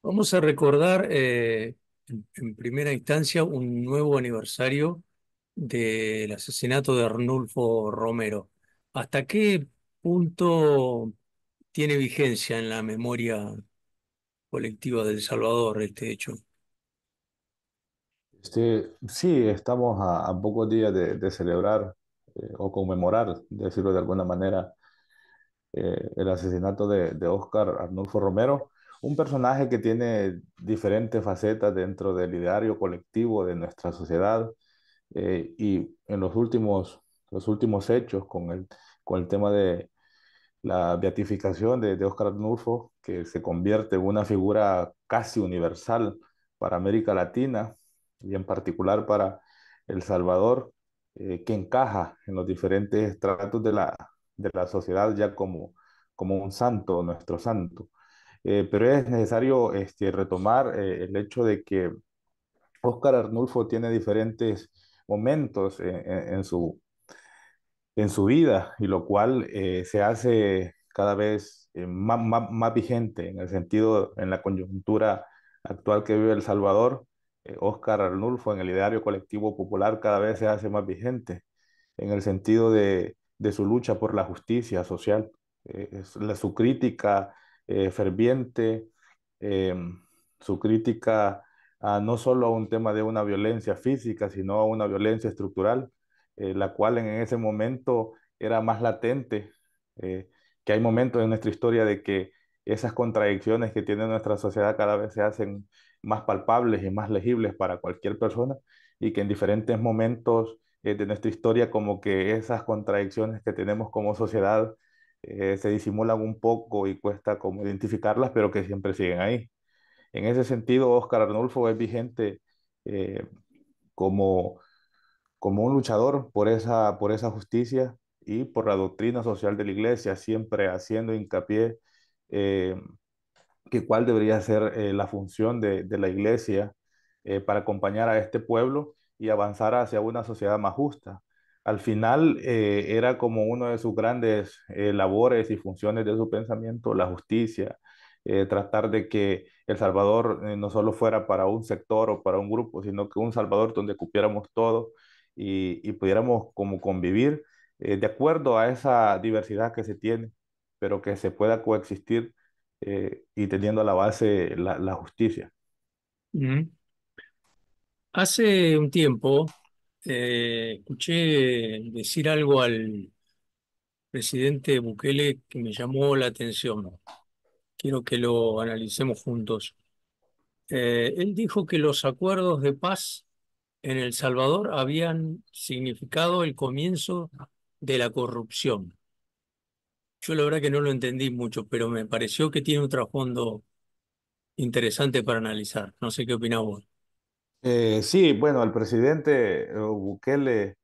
Vamos a recordar en primera instancia un nuevo aniversario del asesinato de Arnulfo Romero. ¿Hasta qué punto tiene vigencia en la memoria colectiva de El Salvador este hecho? Sí, estamos a pocos días de celebrar o conmemorar, decirlo de alguna manera, el asesinato de Óscar Arnulfo Romero, un personaje que tiene diferentes facetas dentro del ideario colectivo de nuestra sociedad, y en los últimos hechos con el tema de la beatificación de Óscar Arnulfo, que se convierte en una figura casi universal para América Latina y en particular para El Salvador, que encaja en los diferentes estratos de la sociedad ya como un santo, nuestro santo. Pero es necesario retomar el hecho de que Óscar Arnulfo tiene diferentes momentos en su vida, y lo cual se hace cada vez más vigente en el sentido, en la coyuntura actual que vive El Salvador. Óscar Arnulfo en el ideario colectivo popular cada vez se hace más vigente en el sentido de su lucha por la justicia social. Su crítica ferviente, eh, su crítica no solo a un tema de una violencia física, sino a una violencia estructural, la cual en ese momento era más latente, eh, que hay momentos en nuestra historia de que esas contradicciones que tiene nuestra sociedad cada vez se hacen más palpables y más legibles para cualquier persona, y que en diferentes momentos de nuestra historia como que esas contradicciones que tenemos como sociedad se disimulan un poco y cuesta como identificarlas, pero que siempre siguen ahí. En ese sentido, Óscar Arnulfo es vigente eh, como como un luchador por esa justicia y por la doctrina social de la iglesia, siempre haciendo hincapié eh, que cuál debería ser la función de la iglesia para acompañar a este pueblo y avanzar hacia una sociedad más justa. Al final era como uno de sus grandes labores y funciones de su pensamiento, la justicia, tratar de que El Salvador no solo fuera para un sector o para un grupo, sino que un Salvador donde cupiéramos todos y pudiéramos como convivir de acuerdo a esa diversidad que se tiene, pero que se pueda coexistir y teniendo a la base la justicia. Mm. Hace un tiempo escuché decir algo al presidente Bukele que me llamó la atención. Quiero que lo analicemos juntos. Él dijo que los acuerdos de paz en El Salvador habían significado el comienzo de la corrupción. Yo la verdad que no lo entendí mucho, pero me pareció que tiene un trasfondo interesante para analizar. No sé qué opinás vos. Sí, bueno, el presidente Bukele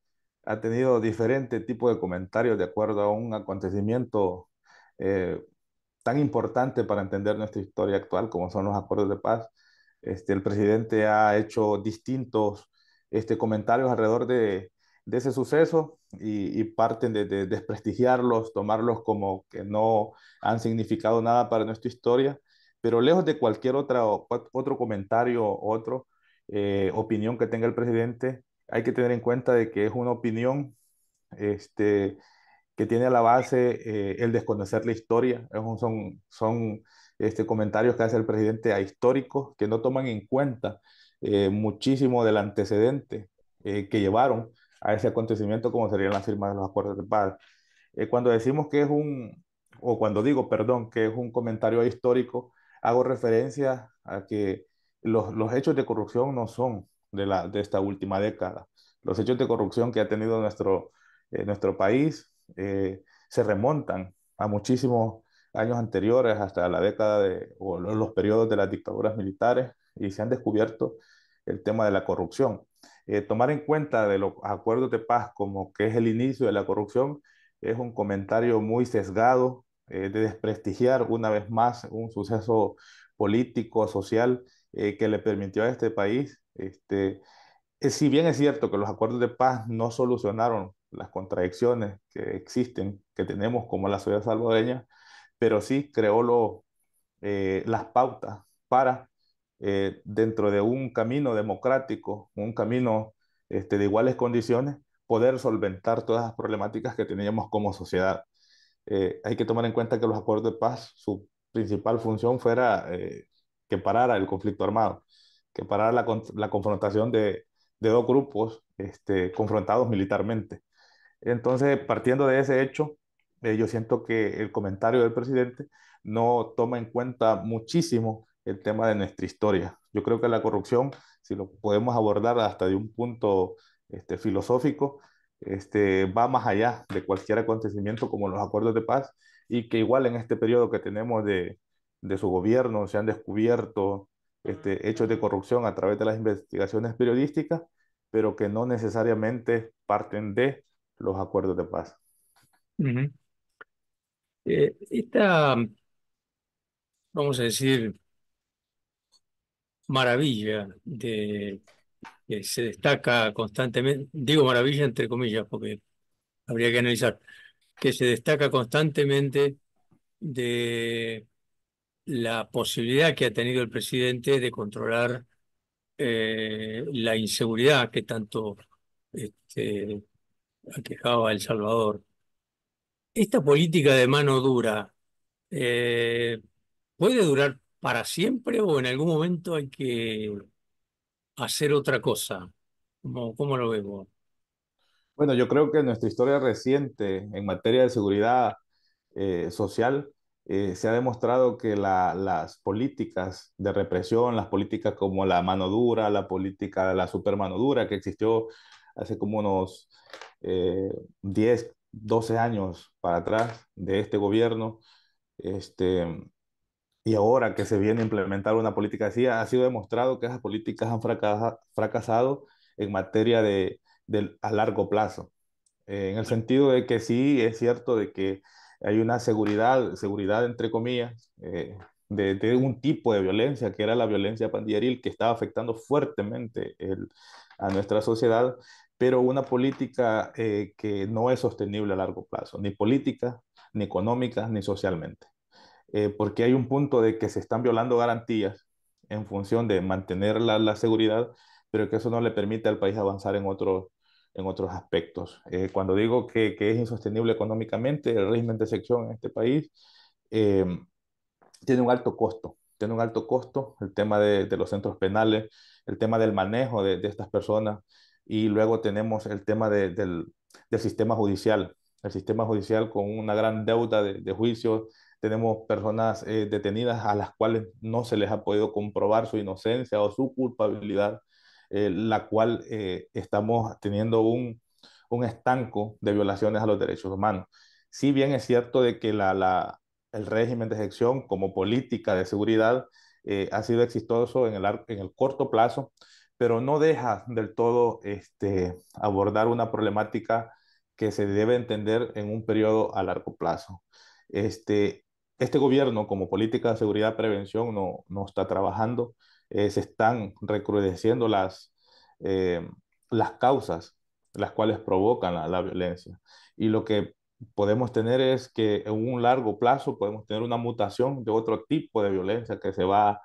ha tenido diferentes tipos de comentarios de acuerdo a un acontecimiento eh, tan importante para entender nuestra historia actual como son los acuerdos de paz. El presidente ha hecho distintos comentarios alrededor de ese suceso y parten de desprestigiarlos, tomarlos como que no han significado nada para nuestra historia, pero lejos de cualquier otro comentario, otro opinión que tenga el presidente, hay que tener en cuenta de que es una opinión este, que tiene a la base el desconocer la historia. Son comentarios que hace el presidente ahistóricos que no toman en cuenta muchísimo del antecedente que llevaron a ese acontecimiento como serían las firmas de los acuerdos de paz. Cuando decimos que es o cuando digo, perdón, que es un comentario histórico, hago referencia a que los hechos de corrupción no son de esta última década. Los hechos de corrupción que ha tenido nuestro país se remontan a muchísimos años anteriores, hasta la década o los periodos de las dictaduras militares, y se han descubierto el tema de la corrupción. Tomar en cuenta de los acuerdos de paz como que es el inicio de la corrupción es un comentario muy sesgado, de desprestigiar una vez más un suceso político, social, que le permitió a este país. Si bien es cierto que los acuerdos de paz no solucionaron las contradicciones que existen, que tenemos como la sociedad salvadoreña, pero sí creó las pautas para dentro de un camino democrático, un camino de iguales condiciones, poder solventar todas las problemáticas que teníamos como sociedad. Hay que tomar en cuenta que los acuerdos de paz, su principal función fuera que parara el conflicto armado, que parara la confrontación de dos grupos confrontados militarmente. Entonces, partiendo de ese hecho, yo siento que el comentario del presidente no toma en cuenta muchísimo el tema de nuestra historia. Yo creo que la corrupción, si lo podemos abordar hasta de un punto filosófico, va más allá de cualquier acontecimiento como los acuerdos de paz y que igual en este periodo que tenemos de su gobierno se han descubierto hechos de corrupción a través de las investigaciones periodísticas, pero que no necesariamente parten de los acuerdos de paz. Ujú. Esta, vamos a decir, maravilla de que se destaca constantemente, digo maravilla entre comillas, porque habría que analizar, que se destaca constantemente de la posibilidad que ha tenido el presidente de controlar la inseguridad que tanto este, aquejaba a El Salvador. Esta política de mano dura eh, puede durar para siempre o en algún momento hay que hacer otra cosa. ¿Cómo lo vemos? Bueno, yo creo que nuestra historia reciente en materia de seguridad social se ha demostrado que las políticas de represión, las políticas como la mano dura, la política de la super mano dura que existió hace como unos 10, 12 años para atrás de este gobierno, este, y ahora que se viene a implementar una política así, ha sido demostrado que esas políticas han fracasado en materia a largo plazo, en el sentido de que sí es cierto de que hay una seguridad entre comillas, de un tipo de violencia, que era la violencia pandilleril, que estaba afectando fuertemente a nuestra sociedad, pero una política que no es sostenible a largo plazo, ni política, ni económica, ni socialmente, porque hay un punto de que se están violando garantías en función de mantener la seguridad, pero que eso no le permite al país avanzar en otros aspectos. Cuando digo que es insostenible económicamente, el régimen de excepción en este país eh, tiene un alto costo. Tiene un alto costo el tema de los centros penales, el tema del manejo de estas personas y luego tenemos el tema del sistema judicial. El sistema judicial con una gran deuda de juicios. Tenemos personas detenidas a las cuales no se les ha podido comprobar su inocencia o su culpabilidad, la cual estamos teniendo un estanco de violaciones a los derechos humanos. Si bien es cierto de que el régimen de excepción como política de seguridad ha sido exitoso en el corto plazo, pero no deja del todo abordar una problemática que se debe entender en un periodo a largo plazo. Este, este gobierno como política de seguridad y prevención no está trabajando, se están recrudeciendo eh, las causas las cuales provocan la violencia. Y lo que podemos tener es que en un largo plazo podemos tener una mutación de otro tipo de violencia que se va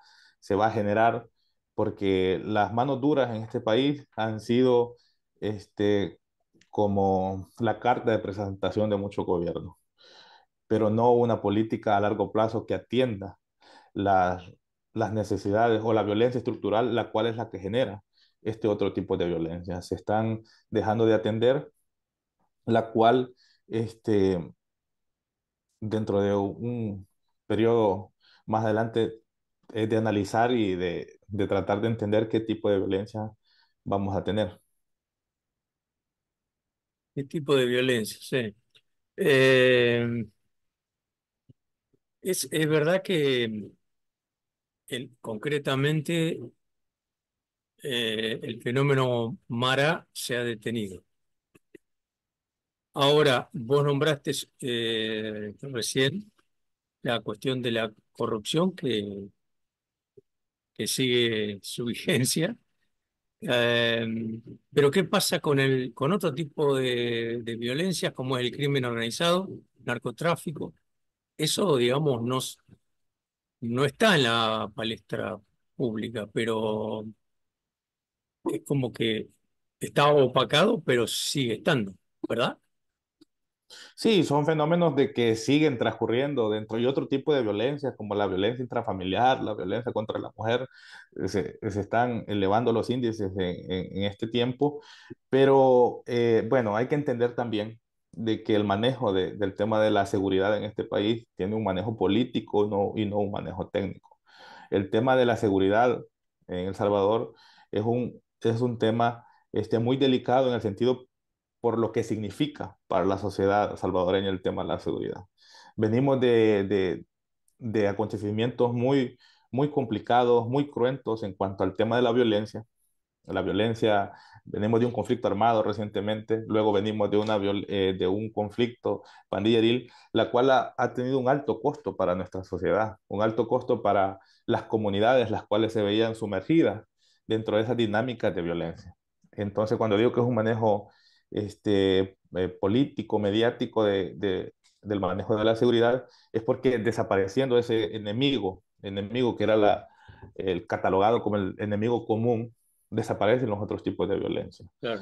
a generar porque las manos duras en este país han sido como la carta de presentación de muchos gobiernos, pero no una política a largo plazo que atienda las, las necesidades o la violencia estructural, la cual es la que genera este otro tipo de violencia. Se están dejando de atender, la cual dentro de un periodo más adelante es de analizar y de tratar de entender qué tipo de violencia vamos a tener. ¿Qué tipo de violencia? Sí. Eh, es verdad que concretamente el fenómeno Mara se ha detenido. Ahora, vos nombraste recién la cuestión de la corrupción que sigue su vigencia. Eh, pero ¿qué pasa con otro tipo de violencias como es el crimen organizado, narcotráfico? Eso, digamos, no está en la palestra pública, pero es como que está opacado, pero sigue estando, ¿verdad? Sí, son fenómenos de que siguen transcurriendo dentro y otro tipo de violencia, como la violencia intrafamiliar, la violencia contra la mujer, se están elevando los índices en este tiempo, pero bueno, hay que entender también de que el manejo del tema de la seguridad en este país tiene un manejo político y no un manejo técnico. El tema de la seguridad en El Salvador es un tema muy delicado en el sentido por lo que significa para la sociedad salvadoreña el tema de la seguridad. Venimos de acontecimientos muy complicados, muy cruentos en cuanto al tema de la violencia. La violencia, venimos de un conflicto armado recientemente, luego venimos de un conflicto pandilleril, la cual ha tenido un alto costo para nuestra sociedad, un alto costo para las comunidades, las cuales se veían sumergidas dentro de esas dinámicas de violencia. Entonces, cuando digo que es un manejo político, mediático del manejo de la seguridad, es porque desapareciendo ese enemigo que era el catalogado como el enemigo común, desaparecen los otros tipos de violencia, Claro.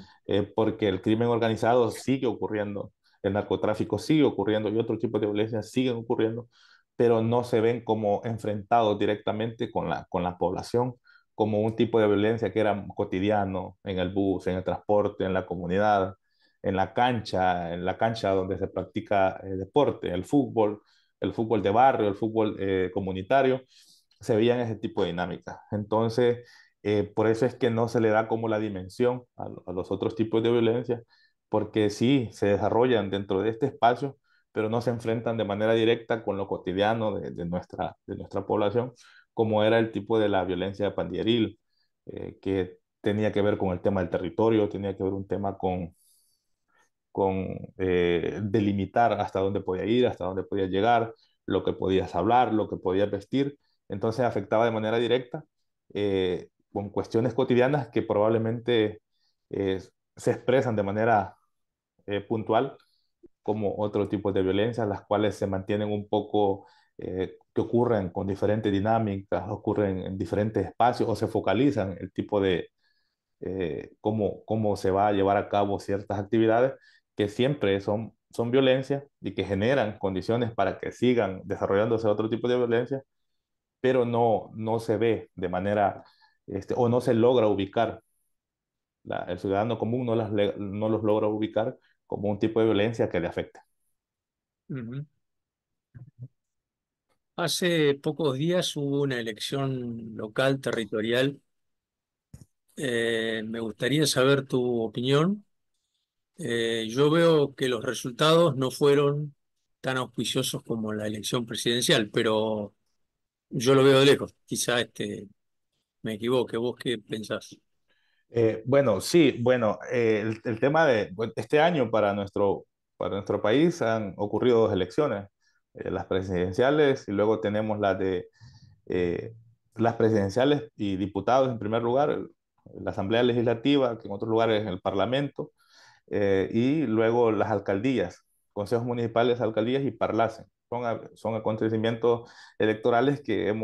porque el crimen organizado sigue ocurriendo, el narcotráfico sigue ocurriendo y otros tipos de violencia siguen ocurriendo, pero no se ven como enfrentados directamente con con la población, como un tipo de violencia que era cotidiano en el bus, en el transporte, en la comunidad, en la cancha donde se practica deporte, el fútbol de barrio, el fútbol comunitario, se veían ese tipo de dinámicas. Entonces, por eso es que no se le da como la dimensión a los otros tipos de violencia, porque sí se desarrollan dentro de este espacio, pero no se enfrentan de manera directa con lo cotidiano de nuestra población, como era el tipo de la violencia pandilleril, que tenía que ver con el tema del territorio, tenía que ver un tema con delimitar hasta dónde podía ir, hasta dónde podía llegar, lo que podías hablar, lo que podías vestir. Entonces afectaba de manera directa con cuestiones cotidianas que probablemente eh, se expresan de manera puntual como otro tipo de violencia, las cuales se mantienen un poco, que ocurren con diferentes dinámicas, ocurren en diferentes espacios o se focalizan el tipo de, cómo se va a llevar a cabo ciertas actividades que siempre son violencia y que generan condiciones para que sigan desarrollándose otro tipo de violencia, pero no se ve de manera, o no se logra ubicar, el ciudadano común no los logra ubicar como un tipo de violencia que le afecta. Ujú. Hace pocos días hubo una elección local territorial. Me gustaría saber tu opinión. Yo veo que los resultados no fueron tan auspiciosos como la elección presidencial, pero yo lo veo de lejos. Quizá me equivoque. ¿Vos qué pensás? Bueno, sí, bueno, el tema de bueno, este año para nuestro país han ocurrido dos elecciones, las presidenciales y luego tenemos eh, las presidenciales y diputados en primer lugar, la Asamblea Legislativa, que en otros lugares el Parlamento, y luego las alcaldías, consejos municipales, alcaldías y parlacen. Son acontecimientos electorales que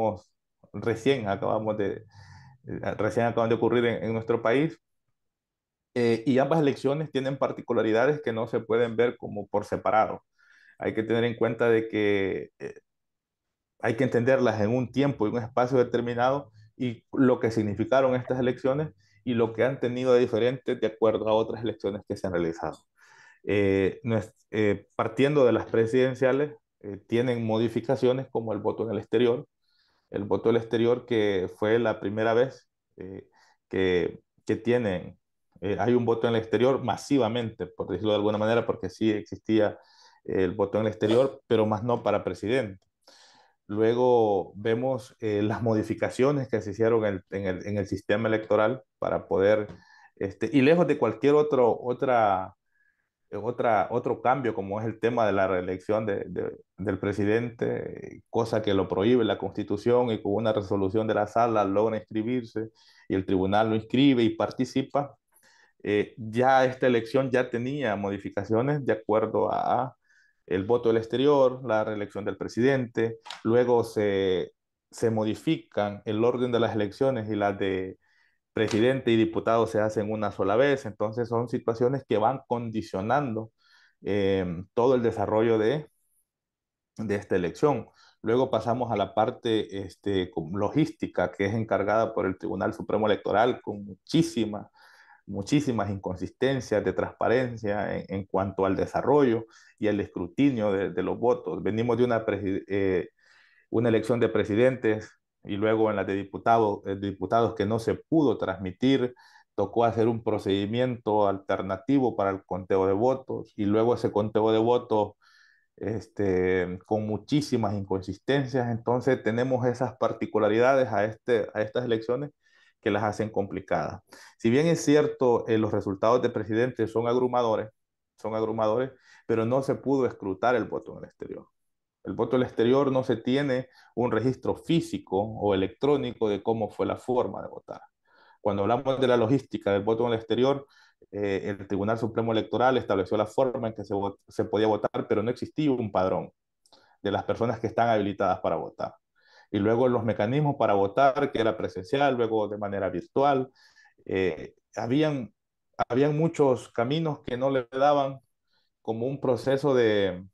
recién acaban de ocurrir en nuestro país, y ambas elecciones tienen particularidades que no se pueden ver como por separado. Hay que tener en cuenta de que hay que entenderlas en un tiempo y un espacio determinado y lo que significaron estas elecciones y lo que han tenido de diferente de acuerdo a otras elecciones que se han realizado. Partiendo de las presidenciales, tienen modificaciones como el voto del exterior que fue la primera vez que hay un voto en el exterior masivamente, por decirlo de alguna manera, porque sí existía el voto en el exterior, pero más no para presidente. Luego vemos las modificaciones que se hicieron en el sistema electoral para poder, y lejos de cualquier otro cambio, como es el tema de la reelección del presidente, cosa que lo prohíbe la Constitución y con una resolución de la sala logra inscribirse y el tribunal lo inscribe y participa. Ya esta elección ya tenía modificaciones de acuerdo a el voto del exterior, la reelección del presidente, luego se modifican el orden de las elecciones y las de presidente y diputado se hacen una sola vez. Entonces son situaciones que van condicionando todo el desarrollo de esta elección. Luego pasamos a la parte logística, que es encargada por el Tribunal Supremo Electoral, con muchísimas inconsistencias de transparencia en cuanto al desarrollo y el escrutinio de los votos. Venimos de una elección de presidentes y luego en la de diputados que no se pudo transmitir. Tocó hacer un procedimiento alternativo para el conteo de votos y luego ese conteo de votos con muchísimas inconsistencias. Entonces tenemos esas particularidades a estas elecciones que las hacen complicadas. Si bien es cierto, los resultados de presidente son abrumadores, pero no se pudo escrutar el voto en el exterior. El voto del exterior no se tiene un registro físico o electrónico de cómo fue la forma de votar. Cuando hablamos de la logística del voto en el exterior, el Tribunal Supremo Electoral estableció la forma en que se podía votar, pero no existía un padrón de las personas que están habilitadas para votar. Y luego los mecanismos para votar, que era presencial, luego de manera virtual, eh, habían, habían muchos caminos que no le daban como un proceso de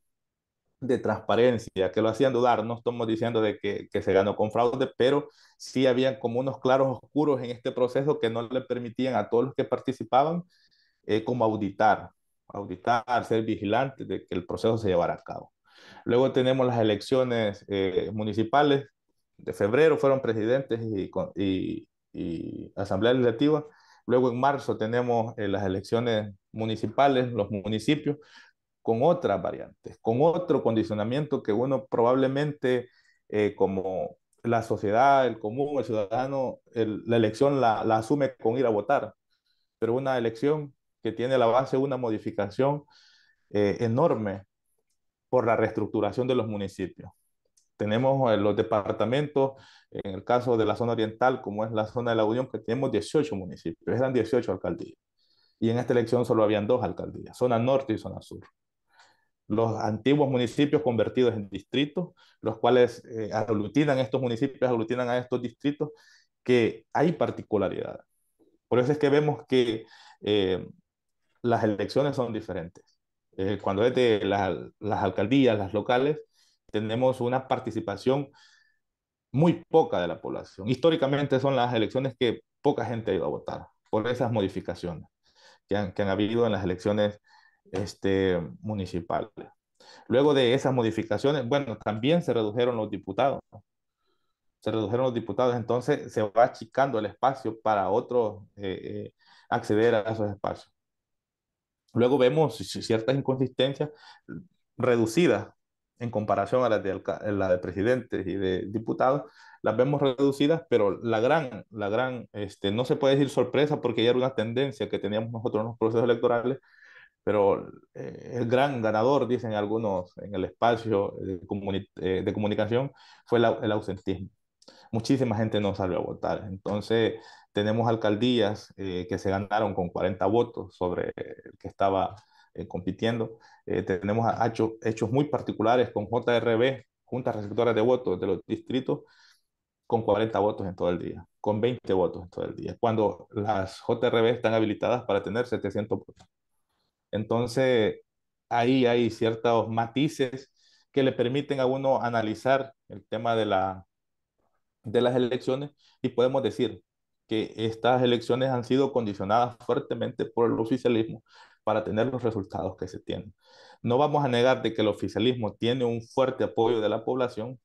transparencia, que lo hacían dudar. No estamos diciendo de que se ganó con fraude, pero sí habían como unos claros oscuros en este proceso que no le permitían a todos los que participaban como auditar, ser vigilantes de que el proceso se llevara a cabo. Luego tenemos las elecciones municipales de febrero, fueron presidentes y asamblea legislativa. Luego en marzo tenemos las elecciones municipales, los municipios, con otras variantes, con otro condicionamiento que uno probablemente como la sociedad, el común, el ciudadano, la elección la asume con ir a votar, pero una elección que tiene a la base una modificación enorme por la reestructuración de los municipios. Tenemos los departamentos, en el caso de la zona oriental, como es la zona de la Unión, que tenemos 18 municipios, eran 18 alcaldías. Y en esta elección solo habían dos alcaldías, zona norte y zona sur. Los antiguos municipios convertidos en distritos, los cuales aglutinan estos municipios, aglutinan a estos distritos, que hay particularidades. Por eso es que vemos que las elecciones son diferentes. Cuando es de las alcaldías, las locales, tenemos una participación muy poca de la población. Históricamente son las elecciones que poca gente ha ido a votar por esas modificaciones que han habido en las elecciones municipales. Luego de esas modificaciones, bueno, también se redujeron los diputados. Se redujeron los diputados, entonces se va achicando el espacio para otros acceder a esos espacios. Luego vemos ciertas inconsistencias reducidas en comparación a la de presidentes y de diputados, las vemos reducidas, pero no se puede decir sorpresa porque ya era una tendencia que teníamos nosotros en los procesos electorales, pero el gran ganador, dicen algunos en el espacio de comunicación, fue el ausentismo. Muchísima gente no salió a votar. Entonces, tenemos alcaldías que se ganaron con 40 votos sobre el que estaba compitiendo. Tenemos hechos muy particulares con JRB, Juntas Receptoras de Votos de los distritos, con 40 votos en todo el día, con 20 votos en todo el día, cuando las JRB están habilitadas para tener 700 votos. Entonces, ahí hay ciertos matices que le permiten a uno analizar el tema de las elecciones y podemos decir que estas elecciones han sido condicionadas fuertemente por el oficialismo para tener los resultados que se tienen. No vamos a negar de que el oficialismo tiene un fuerte apoyo de la población,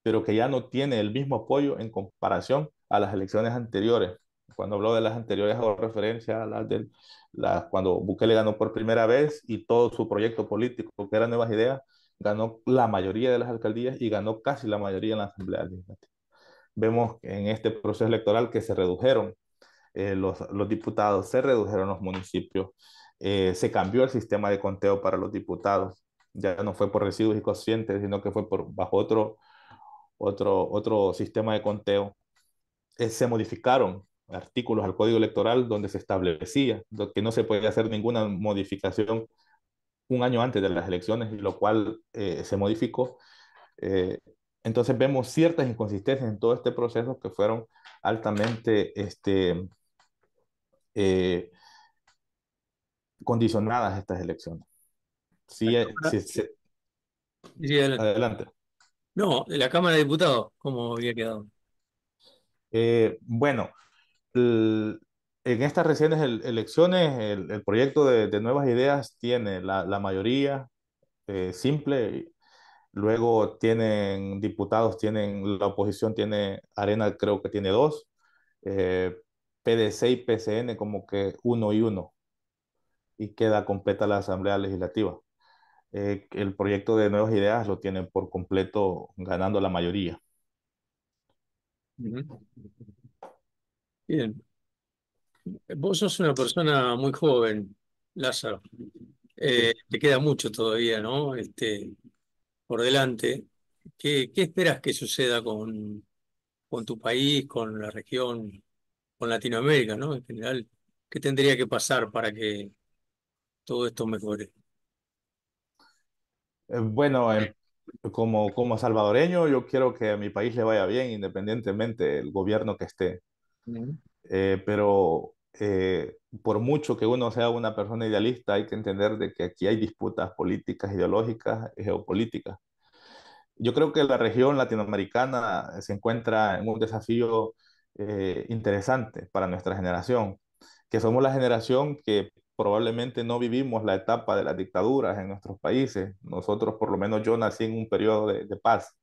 pero que ya no tiene el mismo apoyo en comparación a las elecciones anteriores. Cuando hablo de las anteriores hago referencia a cuando Bukele ganó por primera vez y todo su proyecto político, que era Nuevas Ideas, ganó la mayoría de las alcaldías y ganó casi la mayoría en la Asamblea Legislativa. Vemos en este proceso electoral que se redujeron los diputados, se redujeron los municipios, se cambió el sistema de conteo para los diputados, ya no fue por residuos y cocientes, sino que fue bajo otro sistema de conteo. Se modificaron artículos al Código Electoral donde se establecía que no se podía hacer ninguna modificación un año antes de las elecciones, y lo cual se modificó. Eh, Entonces vemos ciertas inconsistencias en todo este proceso que fueron altamente eh, condicionadas estas elecciones. La Sí, Cámara, diría, adelante. no, de la Cámara de Diputados, ¿cómo había quedado? Bueno, el- en estas recientes elecciones, el proyecto de Nuevas Ideas tiene la mayoría simple. Luego tienen diputados, tienen la oposición, tiene Arena, creo que tiene dos, eh, PDC y PCN como que uno y uno, y queda completa la Asamblea Legislativa. El proyecto de Nuevas Ideas lo tiene por completo ganando la mayoría. Ujú. Bien. Vos sos una persona muy joven, Lázaro. Sí. Te queda mucho todavía, ¿no? Por delante. ¿Qué esperas que suceda con tu país, con la región, con Latinoamérica, ¿no? En general, ¿qué tendría que pasar para que todo esto mejore? Bueno, como salvadoreño, yo quiero que a mi país le vaya bien, independientemente del gobierno que esté. Ujú. Pero por mucho que uno sea una persona idealista, hay que entender de que aquí hay disputas políticas, ideológicas y geopolíticas. Yo creo que la región latinoamericana se encuentra en un desafío interesante para nuestra generación, que somos la generación que probablemente no vivimos la etapa de las dictaduras en nuestros países. Nosotros, por lo menos yo nací en un periodo de paz.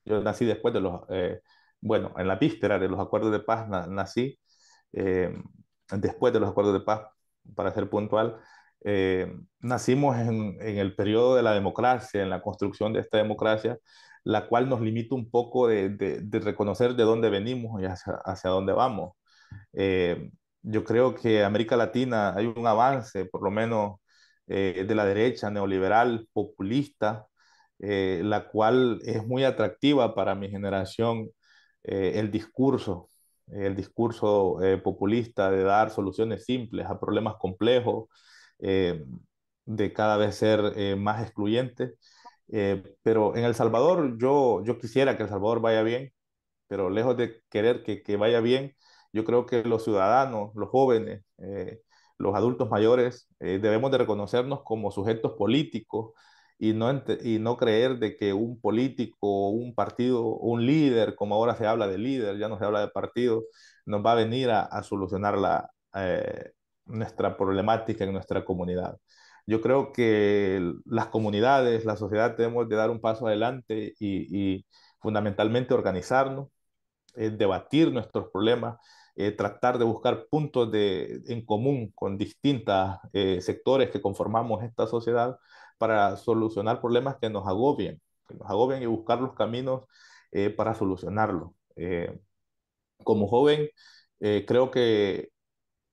Yo nací después de bueno, en la víspera de los acuerdos de paz nací, eh, después de los acuerdos de paz, para ser puntual. Nacimos en el periodo de la democracia, en la construcción de esta democracia, la cual nos limita un poco de reconocer de dónde venimos y hacia dónde vamos. Eh, yo creo que América Latina hay un avance, por lo menos de la derecha neoliberal, populista, la cual es muy atractiva para mi generación, el discurso populista de dar soluciones simples a problemas complejos, eh, de cada vez ser más excluyentes. Pero en El Salvador, yo quisiera que El Salvador vaya bien, pero lejos de querer que vaya bien, yo creo que los ciudadanos, los jóvenes, los adultos mayores, debemos de reconocernos como sujetos políticos y no creer de que un político, un partido, un líder, como ahora se habla de líder, ya no se habla de partido, nos va a venir a solucionar nuestra problemática en nuestra comunidad. Yo creo que las comunidades, la sociedad, tenemos de dar un paso adelante y fundamentalmente organizarnos, debatir nuestros problemas, tratar de buscar puntos en común con distintos sectores que conformamos esta sociedad para solucionar problemas que nos agobian y buscar los caminos para solucionarlos. Como joven, creo que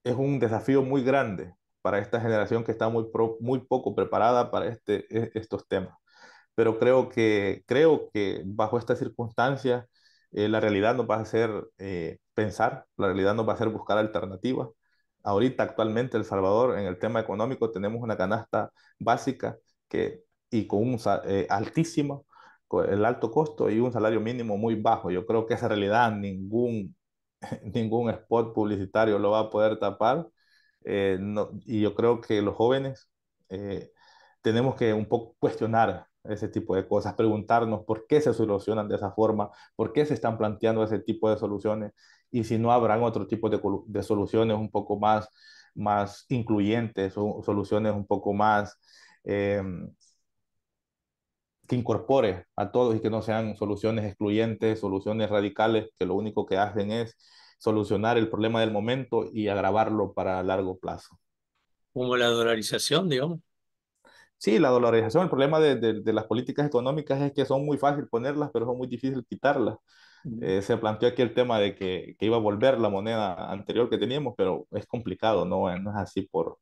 es un desafío muy grande para esta generación que está muy poco preparada para estos temas, pero creo que bajo estas circunstancias la realidad nos va a hacer pensar, la realidad nos va a hacer buscar alternativas. Ahorita, actualmente, El Salvador, en el tema económico, tenemos una canasta básica que, y con altísimo, con el alto costo y un salario mínimo muy bajo. Yo creo que esa realidad ningún spot publicitario lo va a poder tapar. Y yo creo que los jóvenes eh, tenemos que un poco cuestionar ese tipo de cosas, preguntarnos por qué se solucionan de esa forma, por qué se están planteando ese tipo de soluciones y si no habrán otro tipo de soluciones un poco más incluyentes o soluciones un poco más eh, que incorpore a todos y que no sean soluciones excluyentes, soluciones radicales que lo único que hacen es solucionar el problema del momento y agravarlo para largo plazo. Como la dolarización, digamos. Sí, la dolarización, el problema de las políticas económicas es que son muy fácil ponerlas, pero son muy difícil quitarlas. Ujú. Se planteó aquí el tema de que iba a volver la moneda anterior que teníamos, pero es complicado, no es así por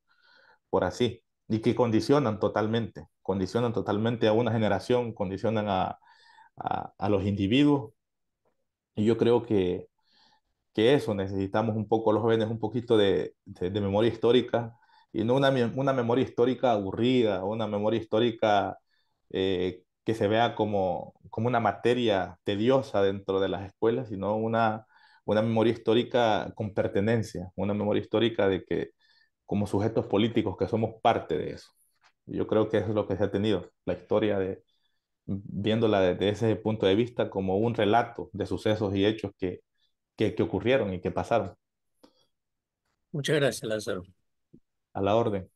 así. Y que condicionan totalmente a una generación, condicionan a los individuos. Y yo creo que eso necesitamos un poco los jóvenes, un poquito de memoria histórica, y no una memoria histórica aburrida, una memoria histórica que se vea como una materia tediosa dentro de las escuelas, sino una memoria histórica con pertenencia, una memoria histórica de que como sujetos políticos que somos parte de eso. Yo creo que eso es lo que se ha tenido, la historia viéndola desde ese punto de vista como un relato de sucesos y hechos que ocurrieron y que pasaron Muchas gracias, Lázaro. a la orden.